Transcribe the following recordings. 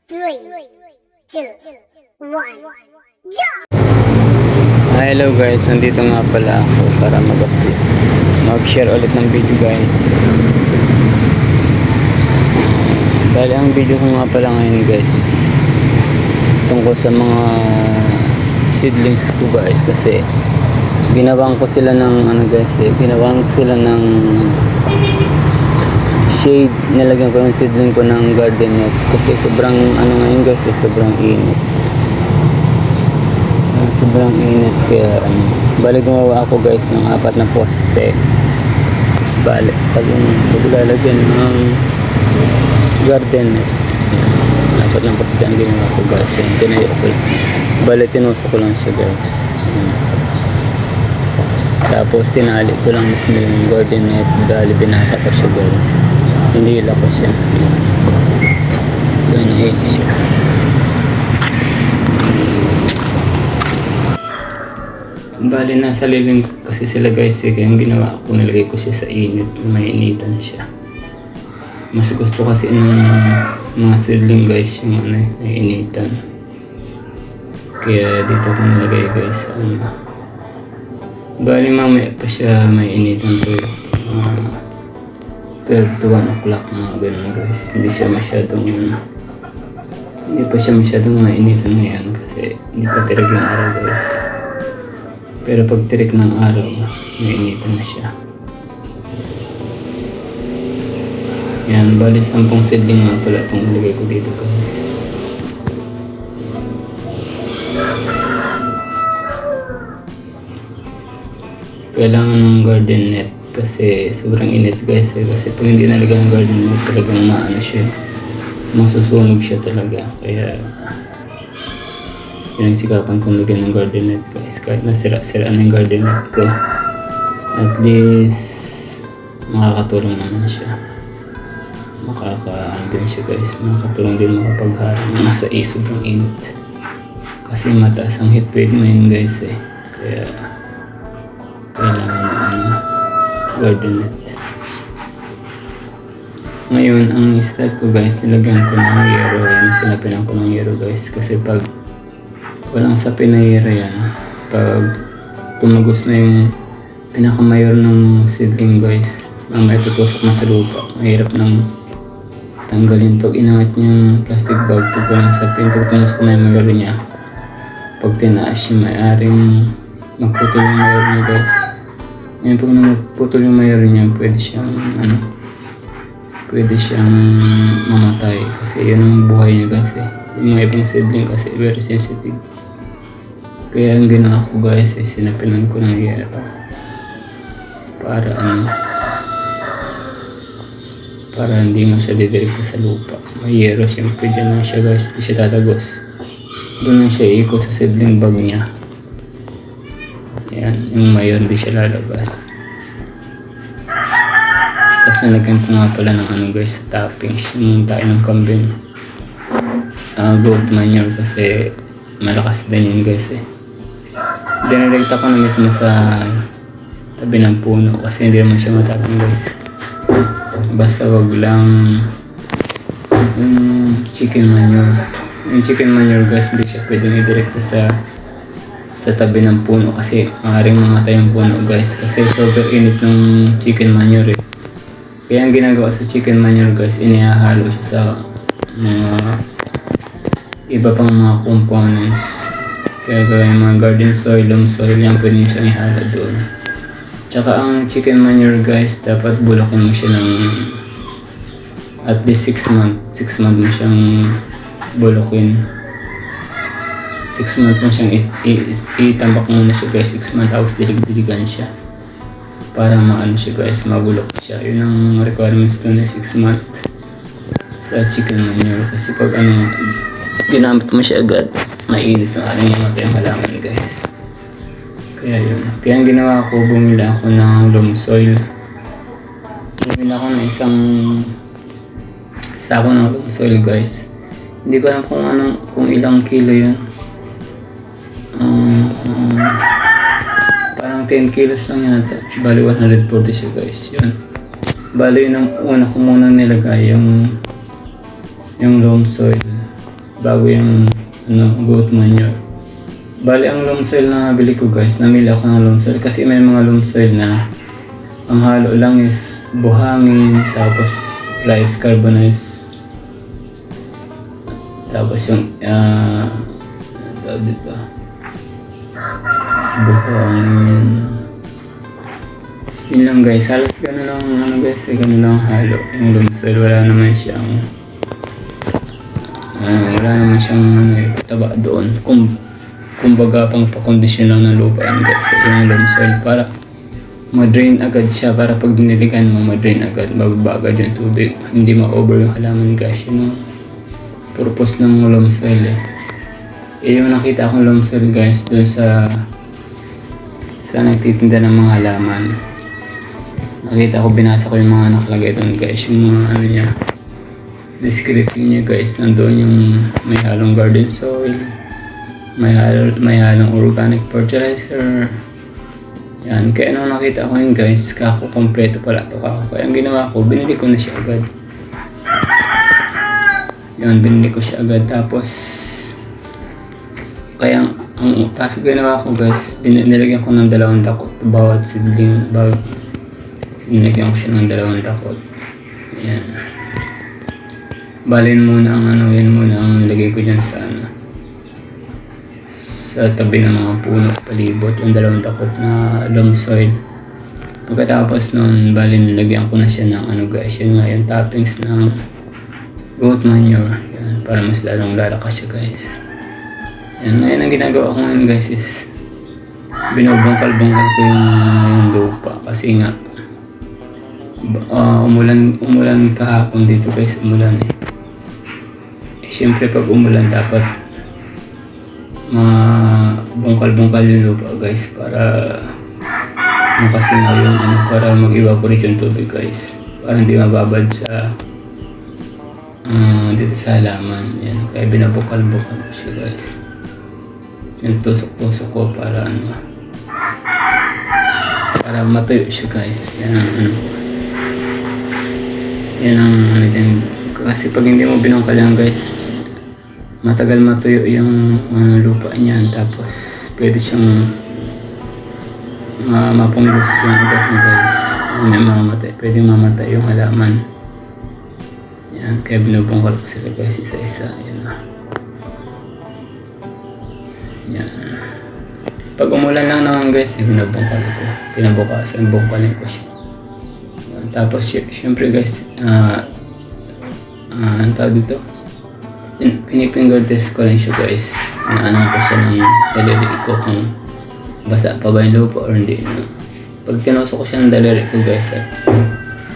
3, 2, 1, jump! Hello guys, nandito nga pala ako para mag-share ulit ng video guys. Dahil ang video ko nga pala ngayon guys is tungkol sa mga seedlings ko guys, kasi ginawan ko sila ng ginawan ko sila ng shade. Nilagyan ko yung seedling ko ng garden net kasi sobrang ngayon guys, sobrang init. Sobrang init kaya bali gumawa ako guys ng 4 na poste. Bali pag lalagyan ng garden net, 4 na poste ang ginawa ko guys. Tinayo ko, bali tinusok ko lang siya guys. Tapos tinali ko lang mismo yung garden net, bali binata ko siya guys, hinila ko siya, ganyan siya. Bali nasa lilim kasi sila guys, kaya yung ginawa ko, nilagay ko siya sa init, may initan siya. Mas gusto kasi ng mga seedling guys yung may initan, kaya dito ko nilagay guys. Bali mamaya pa siya may initan to, 12 to 1 o'clock mga ganun guys. Hindi pa siya masyadong mainitan ngayon kasi hindi pa tirig yung araw guys. Pero pag tirik ng araw, mainitan na siya. Yan, bali 10 seedling nga pala itong nilagay ko dito guys. Kailangan ng garden net kasi sobrang init guys. Kasi pag hindi nalagyan ng garden net, talagang siya, masusunog siya talaga. Kaya pinagsikapan kong lagyan ng garden net guys, kahit nasira-sira na yung garden net ko, at least makakatulong naman siya, din siya guys, makakatulong din makapagharang nasa sobrang init kasi mataas ang heat wave ngayon guys kaya kailangan ng garden net. Ngayon ang start ko guys, nilagyan ko ng yero. Sinapinan ko ng yero guys kasi pag walang sapin na yero yan, pag tumagos na yung pinakamayor ng seedling guys, may tutusok na sa lupa, mahirap nang tanggalin. Pag inangat niyang plastic bag, pag walang sapin, pag tumusok na yung mayor niya, pag tinaas siya, maaaring magputol yung mayor niya guys. Ngayon pag naputol yung mayor niya, pwede siyang mamatay kasi yun ang buhay niya guys. Yung mga ibang seedling kasi very sensitive. Kaya ang ginawa ko guys is sinapinan ko ng yero para hindi nga siya didirekta sa lupa. May yero siyempre dyan lang siya guys, hindi siya tatagos. Doon lang siya ikot sa seedling bag niya. Ayan, yung mayor hindi siya lalabas. Tapos nalagyan ko nga pala ng guys sa toppings, yung tayo ng kambing, goat manure kasi malakas din yun guys Dinirekta ko na mismo sa tabi ng puno kasi hindi naman siya matapang guys. Basta wag lang yung chicken manure. Yung chicken manure guys, hindi siya pwedeng idirekta sa tabi ng puno kasi maaaring mamatay yung puno guys kasi sobrang init ng chicken manure Kaya ang ginagawa sa chicken manure guys, inihahalo siya sa mga iba pang mga components. Kaya gaya mga garden soil, loam soil, yan pwede siyang ihalo doon. Tsaka ang chicken manure guys, dapat bulakin mo siya ng at least 6 months. 6 months mo siyang bulakin. 6 months mo siyang itambak muna siya guys, 6 months, tapos dilig-diligan siya para siya guys, mabulok siya. Yun ang requirements doon 6 months sa chicken manure kasi pag ginamit mo siya agad, mainit na mamatay ang halaman guys. Kaya yun, kaya ang ginawa ko, bumili ako ng loam soil. Bumili ako ng isang sako ng loam soil guys. Hindi ko alam kung ilang kilo yun. Parang 10 kilos lang yata, bali 140 siya guys. Yun, bali yun ang una ko muna nilagay, yung loam soil. bago yung goat manure. Bali ang loam soil na nabili ko guys, namili ako ng loam soil kasi may mga loam soil na ang halo lang is buhangin, tapos rice carbonized, tapos yung tawag dito, buhangin. Yun lang guys, halos gano'n lang guys, gano'n lang halo yung loam soil. Wala naman siyang pataba doon. Kumbaga pang pakondisyon lang ng lupa yan guys, yung loam soil para ma-drain agad siya, para pag diniligan mo ma-drain agad, mababa agad yung tubig, hindi ma-over yung halaman guys. Yun ang purpose ng loam soil yung nakita akong loam soil guys doon sa nagtitinda ng mga halaman. Nakita ko, binasa ko yung mga nakalagay doon guys, yung mga niya, description niya guys. Nandoon yung may halong garden soil, may halong organic fertilizer. Yan, kaya nung nakita ko yun guys, kako kompleto pala to kako. Kaya ang ginawa ko, binili ko na siya agad. Yan, binili ko siya agad. Tapos kaya ang task ginawa ko guys, nilagyan ko ng 2 takot bawat seedling bag. Nilagyan ko siya ng 2 takot. Yan. Balin muna ang yan muna ang nilagay ko dyan sa sa tabi ng mga puno palibot, yung 2 takot na loam soil. Pagkatapos nun, nilagyan ko na siya ng guys, yun nga yung toppings ng goat manure. Yan, para mas lalong lalakas siya guys. Yan, ngayon ang ginagawa ko ngayon guys is binubungkal-bungkal ko yung lupa kasi nga umulan kahapon dito guys, umulan Siyempre pag umulan dapat mabungkal-bungkal yung lupa guys para makasingaw yung para mag-evaporate yung tubig guys, para hindi mababad sa dito sa halaman. Yan, kaya binabukal-bukal ko siya guys. Yung tusok-tusok ko para para matuyo siya guys. Yan ang dyan. Kasi pag hindi mo binungkal yan guys, matagal matuyo yung lupa niyan, tapos pwede siyang mapunggos yung ugat niya guys. Pwede mamatay yung halaman. Yan, kaya binubungkal ko sila guys isa-isa. Yan. Pag umulan lang naman guys, binubungkal ko. Kinabukasan, bungkalin ko siya. Yan. Tapos syempre guys, ang tawag dito, pinifinger test ko lang siya guys. Ko siya ng daliri ko kung basa pa ba yung lupa or hindi. Pag tinusok ko siya ng daliri ko guys at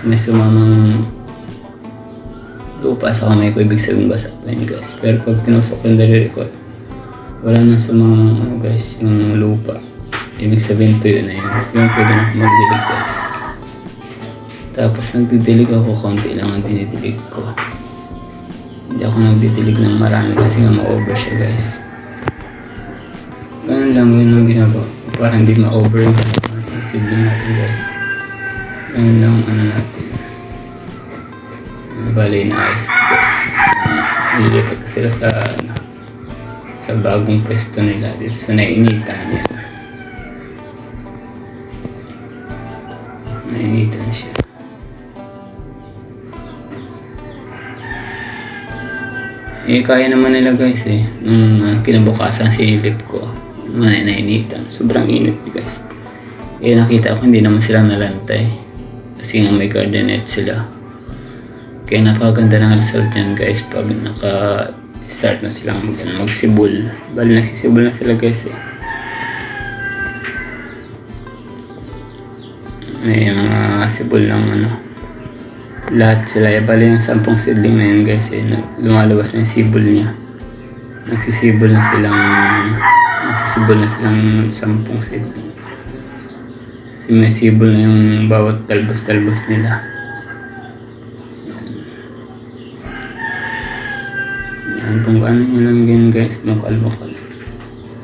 may sumamang lupa sa kamay ko, ibig sabihin basa pa yun guys. Pero pag tinusok ko yung daliri ko, wala na sumamang guys yung lupa, ibig sabihin tuyo na yun. Yung pwede na magdilig guys. Tapos nagdidilig ako, konti lang ang dinidilig ko. Hindi ako nagdidilig ng marami kasi nga ma-over siya guys. Ganun lang yun ang ginagawa para hindi ma-over yung seedling natin guys. Ganun lang natin. Bali na ayos guys. Nililipat ko sila sa bagong pwesto nila dito sa nainitan niya. Nainitan siya. Kaya naman nila guys nung kinabukasan sinilip ko, nainitan. Sobrang init guys. Nakita ko hindi naman sila nalantay kasi nga may garden net sila. Kaya napakaganda ng result yan guys pag naka-start na silang magsibol. Bali nagsisibol na sila guys May mga sibol ng lahat sila. Bali yung 10 seedling na yun guys lumalabas na yung sibol niya. Nagsisibol na silang 10 seedling. Kasi may sibol na yung bawat talbos-talbos nila. Kung ano nyo lang yun guys, bungkal-bungkal.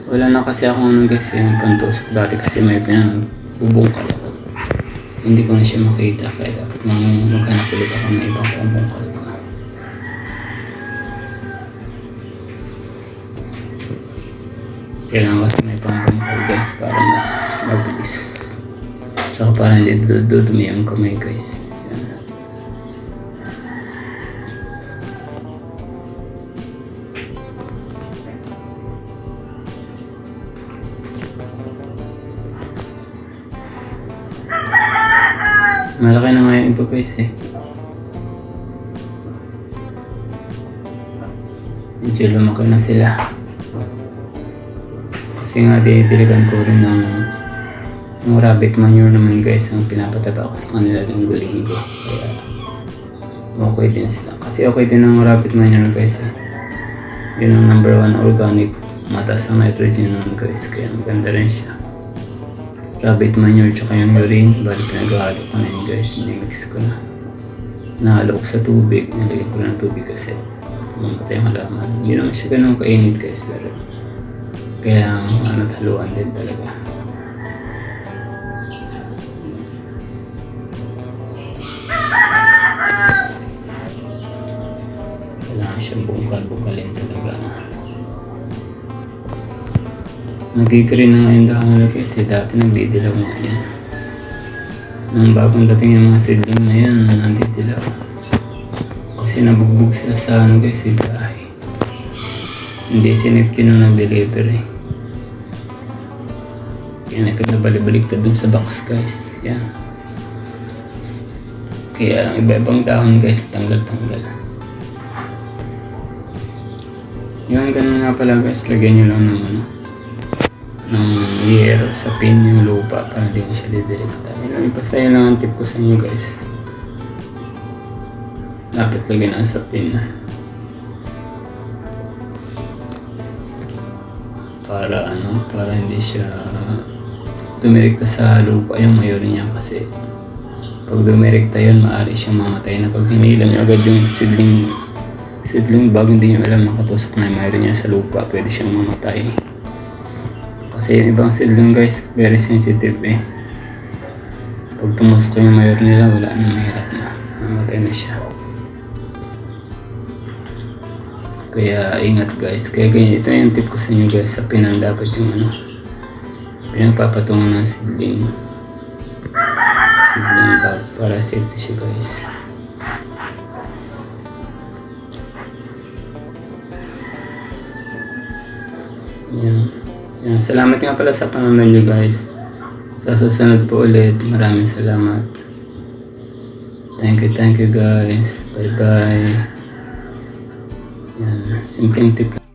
Wala na kasi ako guys pantusok. Dati kasi may pinabubungkal ako. Hindi ko na siya makita, kaya dapat maghanap ulit ako ng ibang pambungkal ko. Kailangan kasi may pang-bungkal guys para mas mabilis. Tsaka para hindi dudumi ang kamay guys. Yan. Malaki na nga yung iba guys eh. Medyo lumaki na sila. Kasi nga didiligan ko rin ng rabbit manure naman guys ang pinapataba ko sa kanila linggo-linggo. Kaya okay din sila. Kasi okay din ang rabbit manure guys eh. Yun ang number 1 organic. Mataas ang nitrogen naman guys. Kaya maganda rin siya. Rabbit manure tsaka yung urine. Bali pinag-ahalo ko na yun guys. Minimix ko na. Nahalo ko sa tubig. Nalagyan ko na ng tubig kasi mamatay yung halaman. Hindi naman siya ganun kainit guys. Pero kaya haluan din talaga. Kailangan siyang bungkal-bungkalin talaga. Nag-green na ngayon dahil kasi dati nagdidilaw nga yan. Nung bagong dating yung mga seedling na yan, nagdidilaw. Kasi nabugbog sila sa guys, sa bahay. Hindi sinipti nung nag-deliver eh. Kaya nagkabalik-baliktad dun sa box guys. Yan. Kaya ang iba-ibang dahon guys, tanggal-tanggal. Yan, ganun nga pala guys. Lagyan nyo lang ng yero sa pin yung lupa para di mo siya didirekta. Basta yun lang ang tip ko sa inyo guys. Dapat lagyan ang sa pin. Para hindi siya dumirekta sa lupa yung mayor niya kasi pag dumirekta yun, maaari siyang mamatay na pag hinilan niyo agad yung seedling bago hindi niyo alam nakatusok na yung mayor niya sa lupa, pwede siyang mamatay. Kasi yung ibang seedling guys, very sensitive eh. Pag tumusok yung mayor nila, wala na, mahirap na. Mamatay na siya. Kaya ingat guys. Kaya ganyan, ito yung tip ko sa inyo guys. Sa pinang dapat yung pinagpapatungan ng seedling bag para safety siya guys. Yan. Salamat nga pala sa panonood nyo guys. Sa susunod po ulit, maraming salamat. Thank you guys. Bye bye. Yan, simpleng tip.